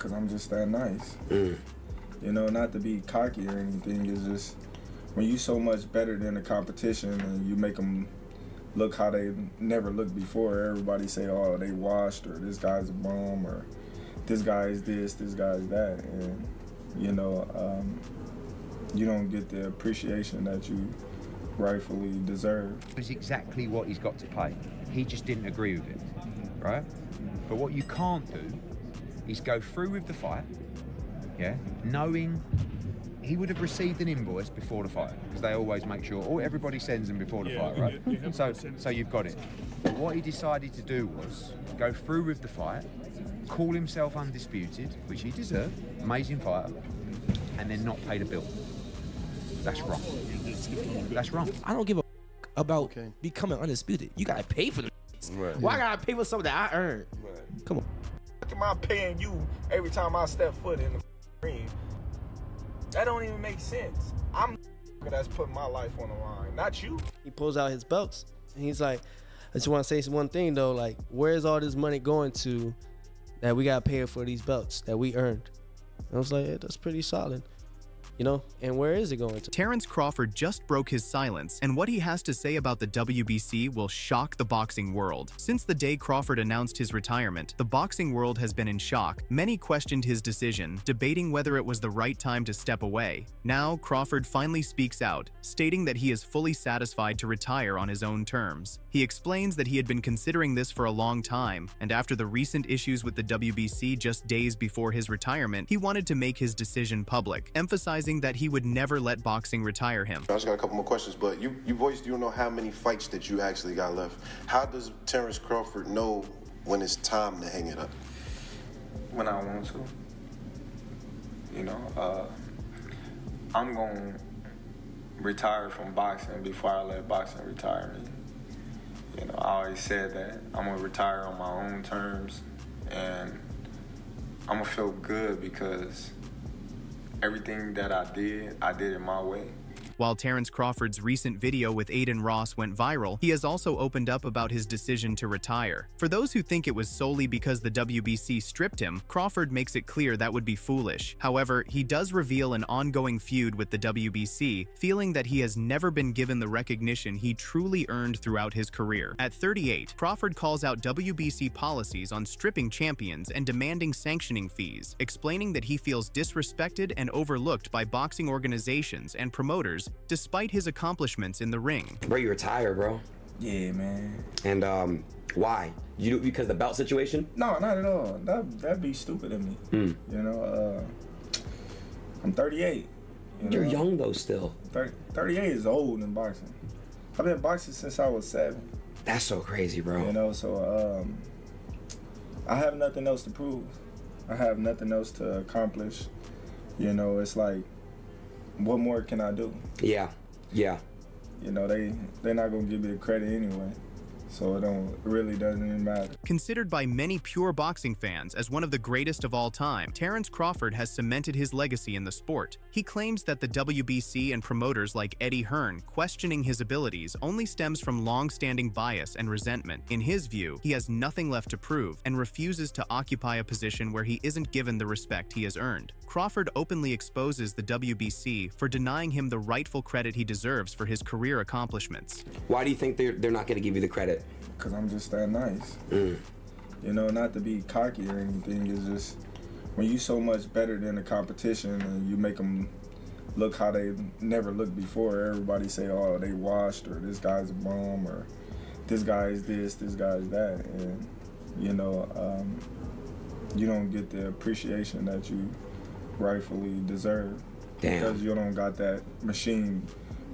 Cause I'm just that nice. You know, not to be cocky or anything, it's just when you so much better than the competition and you make them look how they never looked before, everybody say, oh, they washed, or this guy's a bum, or this guy's this guy's that, and you know, you don't get the appreciation that you rightfully deserve. It's exactly what he's got to pay. He just didn't agree with it, right? But what you can't do is go through with the fight, yeah, knowing he would have received an invoice before the fight, because they always make sure, everybody sends them before the fight, right? So you've got it. But what he decided to do was go through with the fight, call himself undisputed, which he deserved, amazing fighter, and then not pay the bill. That's wrong. That's wrong. I don't give a about becoming undisputed. You gotta pay for the Why gotta pay for something that I earned? Come on. Look am I paying you every time I step foot in the ring? That don't even make sense. I'm that's putting my life on the line, not you. He pulls out his belts and he's like, I just want to say one thing though, like, where's all this money going to that we got paid for these belts that we earned? And I was like, yeah, that's pretty solid. You know, and where is it going to? Terence Crawford just broke his silence, and what he has to say about the WBC will shock the boxing world. Since the day Crawford announced his retirement, the boxing world has been in shock. Many questioned his decision, debating whether it was the right time to step away. Now, Crawford finally speaks out, stating that he is fully satisfied to retire on his own terms. He explains that he had been considering this for a long time, and after the recent issues with the WBC just days before his retirement, he wanted to make his decision public, emphasizing that he would never let boxing retire him. I just got a couple more questions, but you voiced you don't know how many fights that you actually got left. How does Terence Crawford know when it's time to hang it up? When I want to. You know, I'm going to retire from boxing before I let boxing retire me. You know, I always said that I'm going to retire on my own terms, and I'm going to feel good because everything that I did it my way. While Terence Crawford's recent video with Aiden Ross went viral, he has also opened up about his decision to retire. For those who think it was solely because the WBC stripped him, Crawford makes it clear that would be foolish. However, he does reveal an ongoing feud with the WBC, feeling that he has never been given the recognition he truly earned throughout his career. At 38, Crawford calls out WBC policies on stripping champions and demanding sanctioning fees, explaining that he feels disrespected and overlooked by boxing organizations and promoters despite his accomplishments in the ring. Bro, you retire, bro. Yeah, man. And why? You do because the belt situation? No, not at all. That'd be stupid of me. You know, I'm 38. You're young though still. 38 is old in boxing. I've been boxing since I was 7. That's so crazy, bro. You know, so I have nothing else to prove. I have nothing else to accomplish. You know, it's like, what more can I do? Yeah. You know, they're not gonna give me the credit anyway, so it really doesn't even matter. Considered by many pure boxing fans as one of the greatest of all time, Terence Crawford has cemented his legacy in the sport. He claims that the WBC and promoters like Eddie Hearn questioning his abilities only stems from long-standing bias and resentment. In his view, he has nothing left to prove and refuses to occupy a position where he isn't given the respect he has earned. Crawford openly exposes the WBC for denying him the rightful credit he deserves for his career accomplishments. Why do you think they're not going to give you the credit? Because I'm just that nice. You know, not to be cocky or anything, it's just when you so much better than the competition and you make them look how they never looked before, everybody say, oh, they washed, or this guy's a bum, or this guy's this guy's that, and you know, you don't get the appreciation that you rightfully deserve. Damn. Because you don't got that machine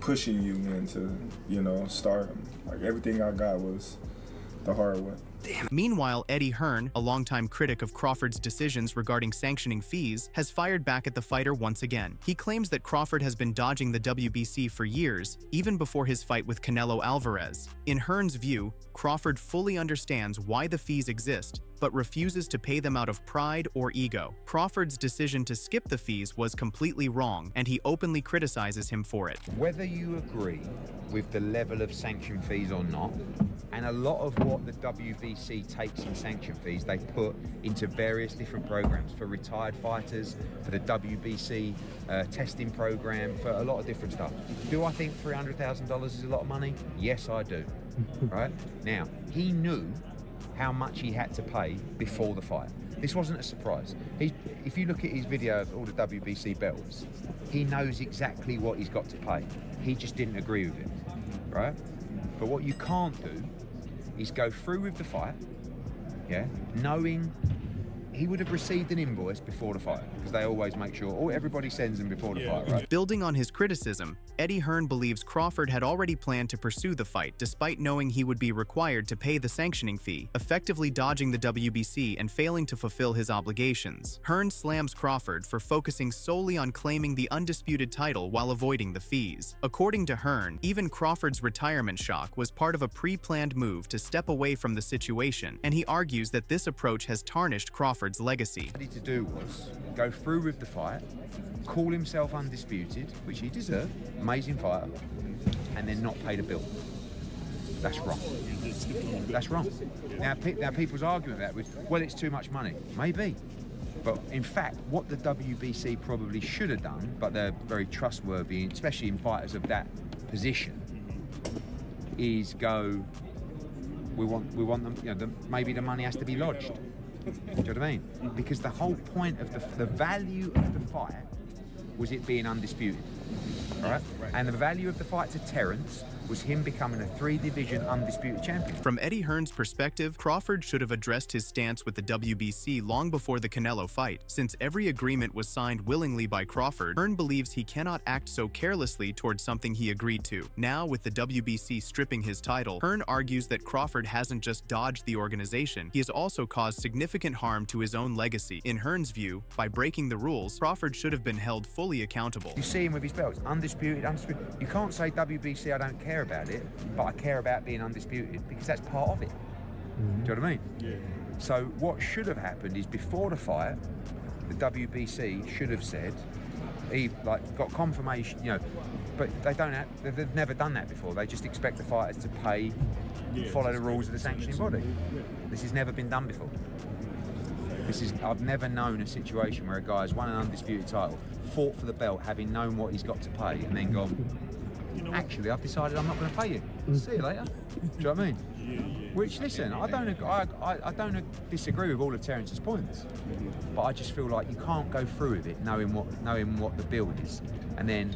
pushing you into, you know, stardom. Like, everything I got was the hard way. Damn. Meanwhile, Eddie Hearn, a longtime critic of Crawford's decisions regarding sanctioning fees, has fired back at the fighter once again. He claims that Crawford has been dodging the WBC for years, even before his fight with Canelo Alvarez. In Hearn's view, Crawford fully understands why the fees exist but refuses to pay them out of pride or ego. Crawford's decision to skip the fees was completely wrong, and he openly criticizes him for it. Whether you agree with the level of sanction fees or not, and a lot of what the WBC takes in sanction fees, they put into various different programs for retired fighters, for the WBC testing program, for a lot of different stuff. Do I think $300,000 is a lot of money? Yes, I do. Right? Now, he knew how much he had to pay before the fight. This wasn't a surprise. If you look at his video of all the WBC belts, he knows exactly what he's got to pay. He just didn't agree with it, right? But what you can't do is go through with the fight, yeah, knowing he would have received an invoice before the fight, because they always make sure, everybody sends them before the fight, right? Building on his criticism, Eddie Hearn believes Crawford had already planned to pursue the fight despite knowing he would be required to pay the sanctioning fee, effectively dodging the WBC and failing to fulfill his obligations. Hearn slams Crawford for focusing solely on claiming the undisputed title while avoiding the fees. According to Hearn, even Crawford's retirement shock was part of a pre-planned move to step away from the situation, and he argues that this approach has tarnished Crawford's legacy. What he had to do was go through with the fight, call himself undisputed, which he deserved, amazing fighter, and then not pay the bill. That's wrong. That's wrong. Now people's arguing that with, well, it's too much money. Maybe. But in fact, what the WBC probably should have done, but they're very trustworthy, especially in fighters of that position, is go, we want them, maybe the money has to be lodged. Do you know what I mean? Because the whole point of the value of the fight was it being undisputed, right? And the value of the fight to Terence was him becoming a 3-division undisputed champion. From Eddie Hearn's perspective, Crawford should have addressed his stance with the WBC long before the Canelo fight. Since every agreement was signed willingly by Crawford, Hearn believes he cannot act so carelessly towards something he agreed to. Now, with the WBC stripping his title, Hearn argues that Crawford hasn't just dodged the organization, he has also caused significant harm to his own legacy. In Hearn's view, by breaking the rules, Crawford should have been held fully accountable. You see him with his belts, undisputed, undisputed. You can't say WBC, I don't care about it, but I care about being undisputed, because that's part of it. Do you know what I mean? Yeah. So what should have happened is before the fight, the WBC should have said, he got confirmation, but they've never done that before. They just expect the fighters to pay, follow the rules of the sanctioning body. This has never been done before. I've never known a situation where a guy has won an undisputed title, fought for the belt, having known what he's got to pay, and then gone, actually, I've decided I'm not going to pay you. See you later. Do you know what I mean? Which, listen, I don't disagree with all of Terence's points, but I just feel like you can't go through with it knowing what the bill is, and then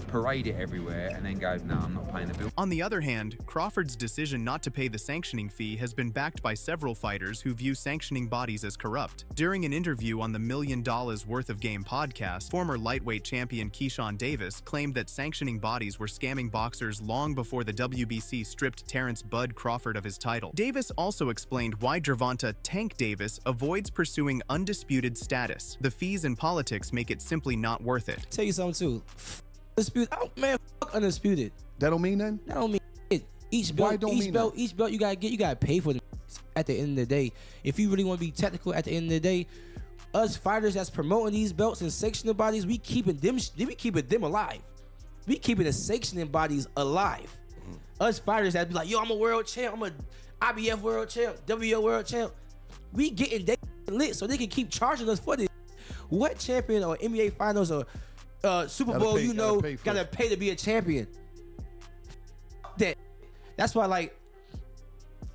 parade it everywhere and then go, no, I'm not paying the bill. On the other hand, Crawford's decision not to pay the sanctioning fee has been backed by several fighters who view sanctioning bodies as corrupt. During an interview on the $1 Million Worth of Game podcast, former lightweight champion Keyshawn Davis claimed that sanctioning bodies were scamming boxers long before the WBC stripped Terence "Bud" Crawford of his title. Davis also explained why Gervonta "Tank" Davis avoids pursuing undisputed status. The fees and politics make it simply not worth it. Tell you something too. Undisputed. Oh man, fuck undisputed. That don't mean nothing? That don't mean it. Each belt you gotta get, you gotta pay for them at the end of the day. If you really want to be technical at the end of the day, us fighters that's promoting these belts and sanctioning bodies, we keeping them alive. We keeping the sanctioning bodies alive. Us fighters that be like, yo, I'm a world champ, I'm a IBF world champ, WO world champ. We getting they lit so they can keep charging us for this. What champion or NBA finals or Super Bowl, gotta pay to be a champion. That's why,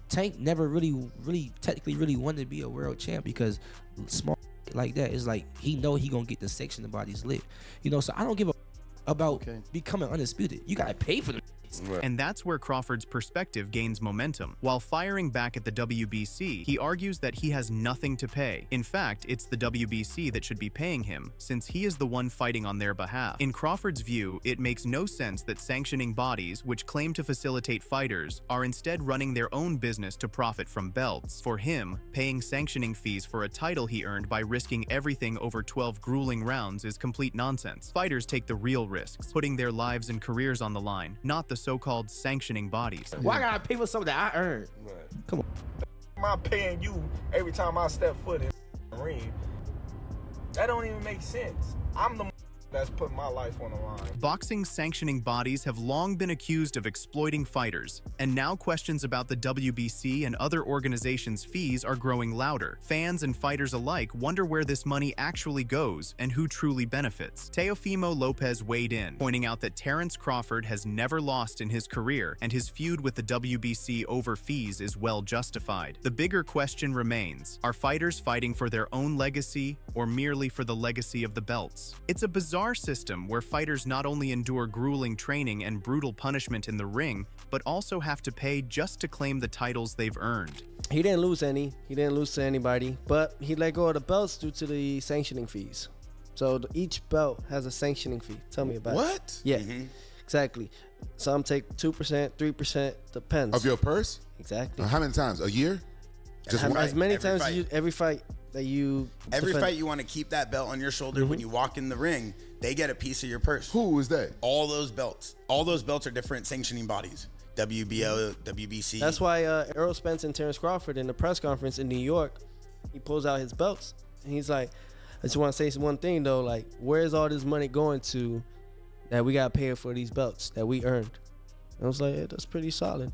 Tank never really technically wanted to be a world champ, because small like that is like he gonna get the section of bodies lit. So I don't give a about becoming undisputed. You gotta pay for them. And that's where Crawford's perspective gains momentum. While firing back at the WBC, he argues that he has nothing to pay. In fact, it's the WBC that should be paying him, since he is the one fighting on their behalf. In Crawford's view, it makes no sense that sanctioning bodies, which claim to facilitate fighters, are instead running their own business to profit from belts. For him, paying sanctioning fees for a title he earned by risking everything over 12 grueling rounds is complete nonsense. Fighters take the real risks, putting their lives and careers on the line, not the so-called sanctioning bodies. Why I gotta pay for something that I earned? Come on. am I paying you every time I step foot in the ring? That don't even make sense. I'm the that's putting my life on the line. Boxing sanctioning bodies have long been accused of exploiting fighters, and now questions about the WBC and other organizations' fees are growing louder. Fans and fighters alike wonder where this money actually goes and who truly benefits. Teofimo Lopez weighed in, pointing out that Terence Crawford has never lost in his career, and his feud with the WBC over fees is well justified. The bigger question remains, are fighters fighting for their own legacy or merely for the legacy of the belts? It's a bizarre system where fighters not only endure grueling training and brutal punishment in the ring, but also have to pay just to claim the titles they've earned. He didn't lose any. He didn't lose to anybody, but he let go of the belts due to the sanctioning fees. So each belt has a sanctioning fee. Tell me about it. What? Yeah, exactly. Some take 2%, 3%, depends. Of your purse? Exactly. How many times? A year? Just one? As many Every times fight. every fight that you Every defend. fight you want to keep that belt on your shoulder when you walk in the ring, they get a piece of your purse. Who is that? All those belts. All those belts are different sanctioning bodies. WBO, WBC. That's why Errol Spence and Terence Crawford in the press conference in New York, he pulls out his belts and he's like, I just want to say one thing though, like, where's all this money going to that we got paid for these belts that we earned? And I was like, yeah, that's pretty solid.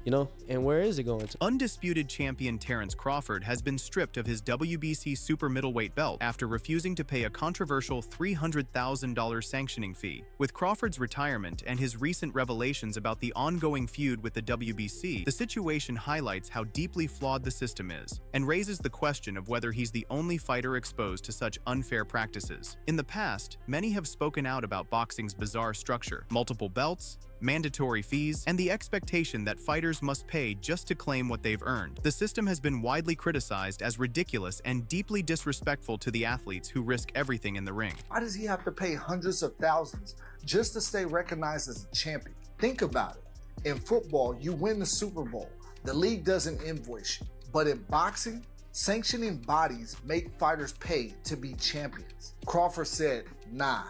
You know, and where is it going to? Undisputed champion Terence Crawford has been stripped of his WBC super middleweight belt after refusing to pay a controversial $300,000 sanctioning fee. With Crawford's retirement and his recent revelations about the ongoing feud with the WBC, the situation highlights how deeply flawed the system is and raises the question of whether he's the only fighter exposed to such unfair practices. In the past, many have spoken out about boxing's bizarre structure: multiple belts, mandatory fees, and the expectation that fighters must pay just to claim what they've earned. The system has been widely criticized as ridiculous and deeply disrespectful to the athletes who risk everything in the ring. Why does he have to pay hundreds of thousands just to stay recognized as a champion? Think about it. In football, you win the Super Bowl. The league doesn't invoice you. But in boxing, sanctioning bodies make fighters pay to be champions. Crawford said, nah,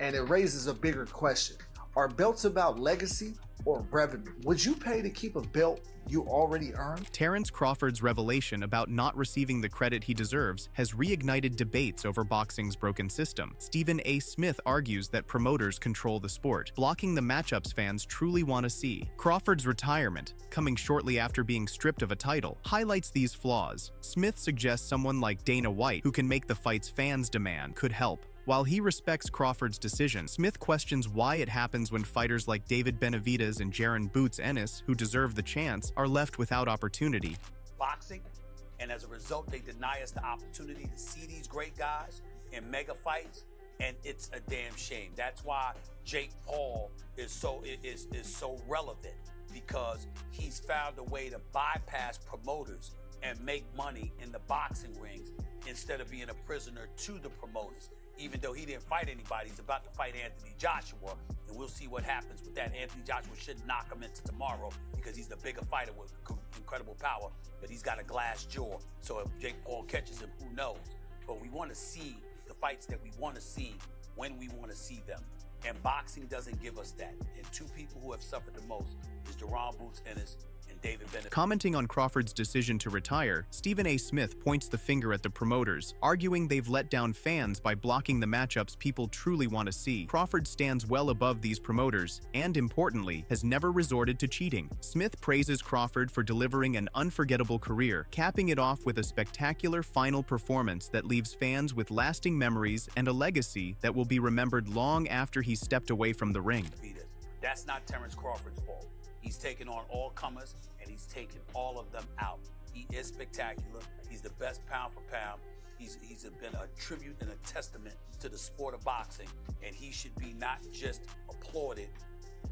and it raises a bigger question. Are belts about legacy or revenue? Would you pay to keep a belt you already earned? Terence Crawford's revelation about not receiving the credit he deserves has reignited debates over boxing's broken system. Stephen A. Smith argues that promoters control the sport, blocking the matchups fans truly want to see. Crawford's retirement, coming shortly after being stripped of a title, highlights these flaws. Smith suggests someone like Dana White, who can make the fights fans demand, could help. While he respects Crawford's decision, Smith questions why it happens when fighters like David Benavidez and Jaron Boots Ennis, who deserve the chance, are left without opportunity. Boxing, and as a result, they deny us the opportunity to see these great guys in mega fights, and it's a damn shame. That's why Jake Paul is so relevant, because he's found a way to bypass promoters and make money in the boxing rings instead of being a prisoner to the promoters. Even though he didn't fight anybody, he's about to fight Anthony Joshua, and we'll see what happens with that. Anthony Joshua should knock him into tomorrow because he's the bigger fighter with incredible power, but he's got a glass jaw. So if Jake Paul catches him, who knows? But we want to see the fights that we want to see when we want to see them. And boxing doesn't give us that. And two people who have suffered the most is Jaron Boots Ennis and David Benavidez. Commenting on Crawford's decision to retire, Stephen A. Smith points the finger at the promoters, arguing they've let down fans by blocking the matchups people truly want to see. Crawford stands well above these promoters and, importantly, has never resorted to cheating. Smith praises Crawford for delivering an unforgettable career, capping it off with a spectacular final performance that leaves fans with lasting memories and a legacy that will be remembered long after he stepped away from the ring. That's not Terence Crawford's fault. He's taken on all comers, and he's taken all of them out. He is spectacular. He's the best pound for pound. He's been a tribute and a testament to the sport of boxing, and he should be not just applauded,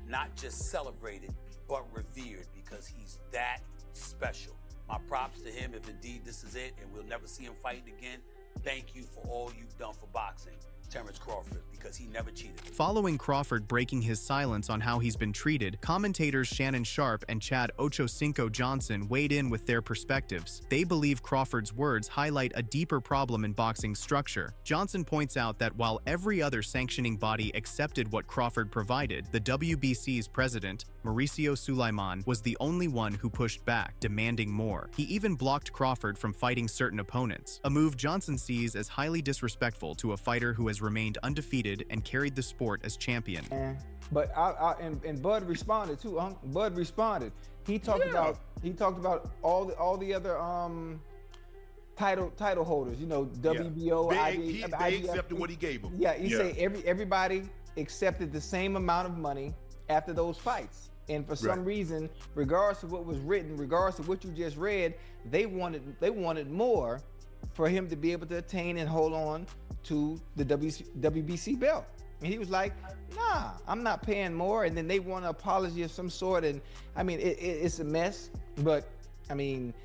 not just celebrated, but revered, because he's that special. My props to him if indeed this is it and we'll never see him fight again. Thank you for all you've done for boxing. Terence Crawford because he never cheated. Following Crawford breaking his silence on how he's been treated, commentators Shannon Sharp and Chad Ochocinco Johnson weighed in with their perspectives. They believe Crawford's words highlight a deeper problem in boxing's structure. Johnson points out that while every other sanctioning body accepted what Crawford provided, the WBC's president, Mauricio Sulaiman, was the only one who pushed back, demanding more. He even blocked Crawford from fighting certain opponents, a move Johnson sees as highly disrespectful to a fighter who has remained undefeated and carried the sport as champion. But and Bud responded too. Bud responded. He talked about all the other title holders. You know, WBO. They accepted what he gave them. Yeah, he said everybody accepted the same amount of money after those fights. And for some reason, regardless of what was written, regardless of what you just read, they wanted more for him to be able to attain and hold on to the WBC belt. And he was like, nah, I'm not paying more. And then they want an apology of some sort. And I mean, it's a mess, but I mean,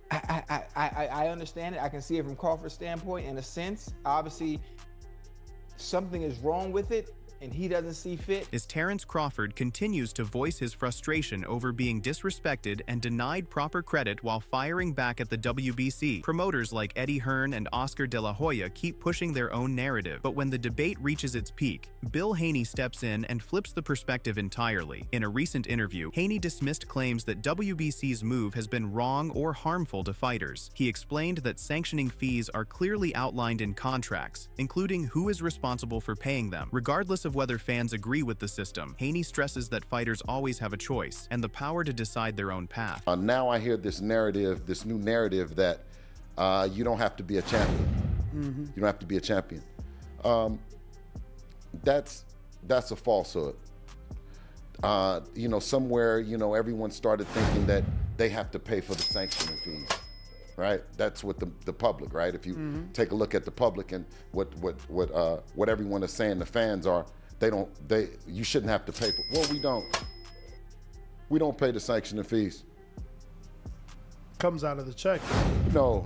I understand it. I can see it from Crawford's standpoint in a sense. Obviously, something is wrong with it, and he doesn't see fit. As Terence Crawford continues to voice his frustration over being disrespected and denied proper credit while firing back at the WBC, promoters like Eddie Hearn and Oscar De La Hoya keep pushing their own narrative. But when the debate reaches its peak, Bill Haney steps in and flips the perspective entirely. In a recent interview, Haney dismissed claims that WBC's move has been wrong or harmful to fighters. He explained that sanctioning fees are clearly outlined in contracts, including who is responsible for paying them, regardless of whether fans agree with the system. Haney stresses that fighters always have a choice and the power to decide their own path. Now I hear this narrative, this new narrative that you don't have to be a champion. You don't have to be a champion. That's a falsehood. You know, somewhere, you know, everyone started thinking that they have to pay for the sanctioning fees. Right, that's what the public, right? If you take a look at the public and what everyone is saying, the fans are, you shouldn't have to pay for. Well, we don't pay the sanctioning fees. Comes out of the check. No.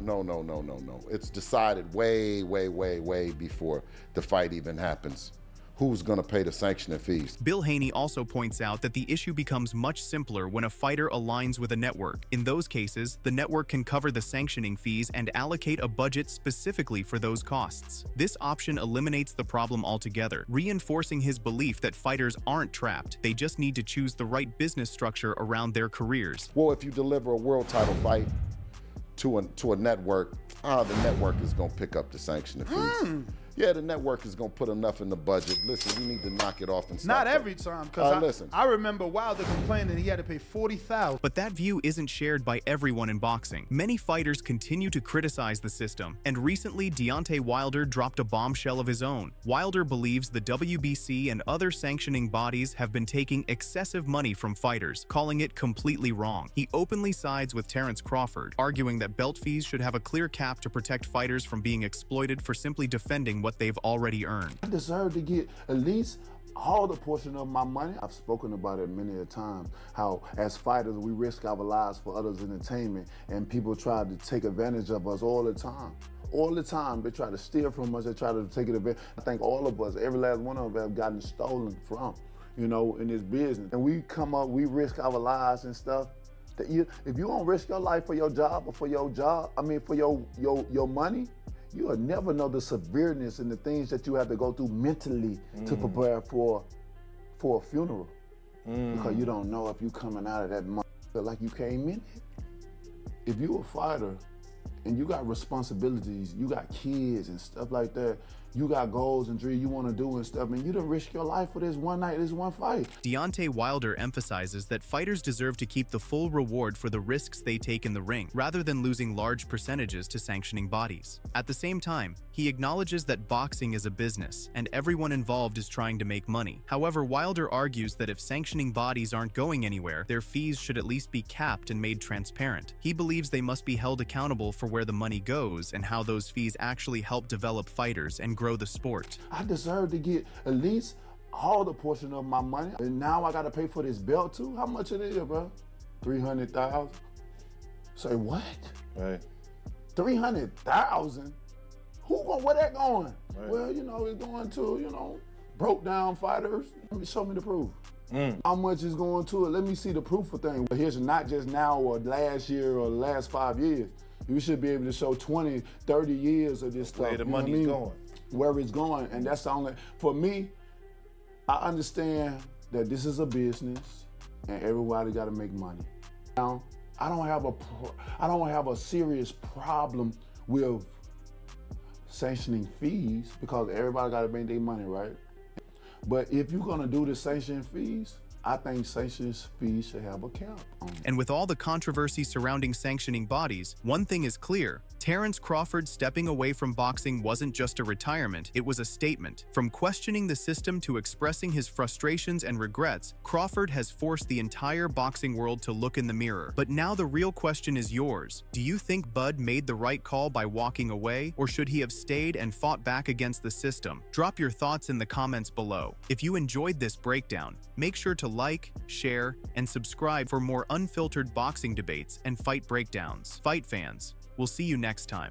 It's decided way before the fight even happens. Who's going to pay the sanctioning fees? Bill Haney also points out that the issue becomes much simpler when a fighter aligns with a network. In those cases, the network can cover the sanctioning fees and allocate a budget specifically for those costs. This option eliminates the problem altogether, reinforcing his belief that fighters aren't trapped. They just need to choose the right business structure around their careers. Well, if you deliver a world title fight to a network, the network is going to pick up the sanctioning fees. Yeah, the network is going to put enough in the budget. Listen, we need to knock it off and stop. Not every time, because I remember Wilder complaining he had to pay $40,000. But that view isn't shared by everyone in boxing. Many fighters continue to criticize the system, and recently Deontay Wilder dropped a bombshell of his own. Wilder believes the WBC and other sanctioning bodies have been taking excessive money from fighters, calling it completely wrong. He openly sides with Terence Crawford, arguing that belt fees should have a clear cap to protect fighters from being exploited for simply defending what they've already earned. I deserve to get at least all the portion of my money. I've spoken about it many a time, how as fighters we risk our lives for others' entertainment, and people try to take advantage of us all the time. All the time, they try to steal from us, they try to take advantage. I think all of us, every last one of us have gotten stolen from, you know, in this business. And we come up, we risk our lives and stuff. If you don't risk your life for your job or for your money, you will never know the severeness and the things that you have to go through mentally to prepare for a funeral. Because you don't know if you coming out of that like you came in it. If you a fighter and you got responsibilities, you got kids and stuff like that, you got goals and dreams you want to do and stuff, and you done risk your life for this one night, this one fight. Deontay Wilder emphasizes that fighters deserve to keep the full reward for the risks they take in the ring, rather than losing large percentages to sanctioning bodies. At the same time, he acknowledges that boxing is a business, and everyone involved is trying to make money. However, Wilder argues that if sanctioning bodies aren't going anywhere, their fees should at least be capped and made transparent. He believes they must be held accountable for where the money goes and how those fees actually help develop fighters and grow the sport. I deserve to get at least all the portion of my money. And now I got to pay for this belt too? How much it is, bro? $300,000? Say what? Right. $300,000? Where that going? Right. Well, you know, it's going to, you know, broke down fighters. Show me the proof. How much is going to it? Let me see the proof of things. Here's not just now or last year or the last 5 years. You should be able to show 20, 30 years of this stuff. Where the money's going. Where it's going. And that's the only, for me, I understand that this is a business and everybody got to make money. Now, I don't have a serious problem with sanctioning fees because everybody got to make their money, right? But if you're gonna do the sanction fees, I think sanction fees should have a cap on it. And with all the controversy surrounding sanctioning bodies, one thing is clear. Terence Crawford stepping away from boxing wasn't just a retirement, it was a statement. From questioning the system to expressing his frustrations and regrets, Crawford has forced the entire boxing world to look in the mirror. But now the real question is yours. Do you think Bud made the right call by walking away, or should he have stayed and fought back against the system? Drop your thoughts in the comments below. If you enjoyed this breakdown, make sure to like, share, and subscribe for more unfiltered boxing debates and fight breakdowns. Fight fans, we'll see you next time.